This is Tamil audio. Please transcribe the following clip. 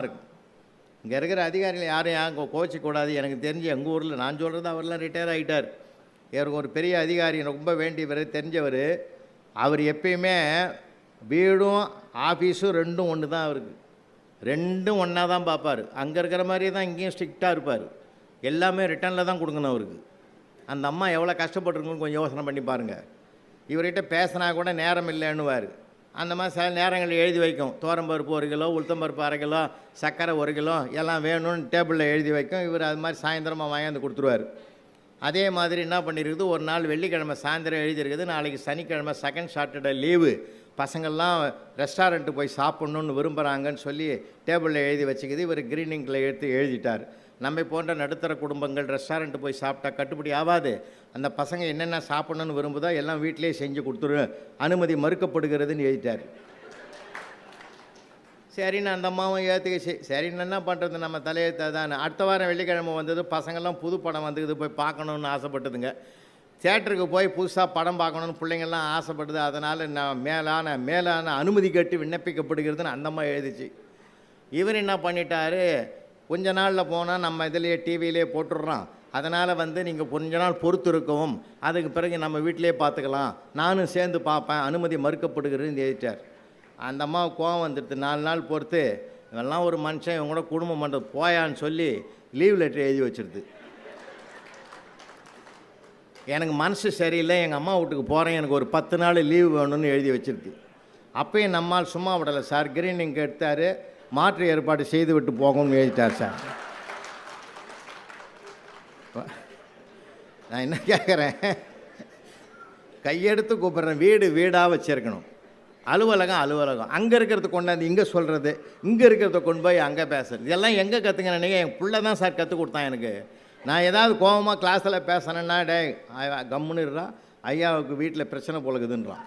இருக்கும். இங்கே இருக்கிற அதிகாரிகள் யாரும் கோச்சிக்கூடாது. எனக்கு தெரிஞ்சு எங்கள் ஊரில் நான் சொல்கிறது அவர்லாம் ரிட்டையர் ஆகிட்டார். இவருக்கு ஒரு பெரிய அதிகாரி ரொம்ப வேண்டியவர், தெரிஞ்சவர். அவர் எப்பயுமே வீடும் ஆஃபீஸும் ரெண்டும் ஒன்று தான். அவருக்கு ரெண்டும் ஒன்றா தான் பார்ப்பார். அங்கே இருக்கிற மாதிரியே தான் இங்கேயும் ஸ்ட்ரிக்டாக இருப்பார். எல்லாமே ரிட்டனில் தான் கொடுக்கணும் அவருக்கு. அந்த அம்மா எவ்வளோ கஷ்டப்பட்டுருக்குன்னு கொஞ்சம் யோசனை பண்ணி பாருங்கள். இவர்கிட்ட பேசினா கூட நேரம் இல்லைன்னுவார். அந்த மாதிரி சில நேரங்களில் எழுதி வைக்கும். தோரம்பருப்பு 1 கிலோ, உளுத்தம்பருப்பு 1/2 கிலோ, சர்க்கரை 1 கிலோ எல்லாம் வேணும்னு டேபிளில் எழுதி வைக்கும். இவர் அது மாதிரி சாயந்தரமாக வாங்கி கொடுத்துருவார். அதே மாதிரி என்ன பண்ணியிருக்குது, ஒரு நாள் வெள்ளிக்கிழமை சாயந்தரம் எழுதியிருக்குது, நாளைக்கு சனிக்கிழமை செகண்ட் சாட்டர்டே லீவு, பசங்கள்லாம் ரெஸ்டாரண்ட்டு போய் சாப்பிட்ணுன்னு விரும்புகிறாங்கன்னு சொல்லி டேபிளில் எழுதி வச்சுக்குது. இவர் க்ரீனிங்கில் எடுத்து எழுதிட்டார். நம்ம போன்ற நடுத்தர குடும்பங்கள் ரெஸ்டாரண்ட்டு போய் சாப்பிட்டா கட்டுப்படி ஆகாது. அந்த பசங்க என்னென்ன சாப்பிட்ணுன்னு விரும்புதோ எல்லாம் வீட்டிலே செஞ்சு கொடுத்துரு, அனுமதி மறுக்கப்படுகிறதுன்னு எழுதிட்டார். சரின்னு அந்த அம்மாவும் ஏற்றுக்கச்சு. சரின்னு என்ன பண்ணுறது, நம்ம தலையெழுத்தை தான். அடுத்த வாரம் வெள்ளிக்கிழமை வந்தது, பசங்கள்லாம் புது படம் வந்துக்குது, போய் பார்க்கணுன்னு ஆசைப்பட்டதுங்க. தியேட்டருக்கு போய் புதுசாக படம் பார்க்கணுன்னு பிள்ளைங்கள்லாம் ஆசைப்படுது. அதனால் நான் மேலான அனுமதி கேட்டு விண்ணப்பிக்கப்படுகிறதுன்னு அந்த அம்மா எழுதிச்சு. இவர் என்ன பண்ணிட்டார், கொஞ்ச நாளில் போனால் நம்ம இதிலேயே டிவியிலே போட்டுடுறோம், அதனால் நீங்கள் கொஞ்ச நாள் பொறுத்து இருக்கவும், அதுக்கு பிறகு நம்ம வீட்டிலே பார்த்துக்கலாம், நானும் சேர்ந்து பார்ப்பேன், அனுமதி மறுக்கப்படுகிறதுன்னு எழுதிட்டார். அந்த அம்மாவுக்கு கோவம் வந்துடுது. 4 நாள் பொறுத்து, இவெல்லாம் ஒரு மனுஷன், இவங்க கூட குடும்பம் பண்ணுறது போயான்னு சொல்லி லீவ் லெட்டர் எழுதி வச்சிருது. எனக்கு மனசு சரியில்லை, எங்கள் அம்மா வீட்டுக்கு போகிறேன், எனக்கு ஒரு 10 நாள் லீவு வேணும்னு எழுதி வச்சிருக்கு. அப்பயும் நம்மால் சும்மா விடலை சார், கிரீனிங் எடுத்தார், மாற்று ஏற்பாடு செய்து விட்டு போகணும்னு எழுதிட்டார் சார். நான் என்ன கேட்குறேன், கையெடுத்து கூப்பிட்றேன். வீடு வீடாக வச்சுருக்கணும், அலுவலகம் அலுவலகம். அங்கே இருக்கிறத கொண்டாந்து இங்கே சொல்கிறது, இங்கே இருக்கிறத கொண்டு போய் அங்கே பேசுகிறது. இதெல்லாம் எங்கே கற்றுங்க நினைக்க, என் பிள்ளை தான் சார் கற்றுக் கொடுத்தான் எனக்கு. நான் ஏதாவது கோபமாக கிளாஸில் பேசினேன்னா, டே கம்முன்னு இருறான், ஐயாவுக்கு வீட்டில் பிரச்சனை போலகுதுன்றான்.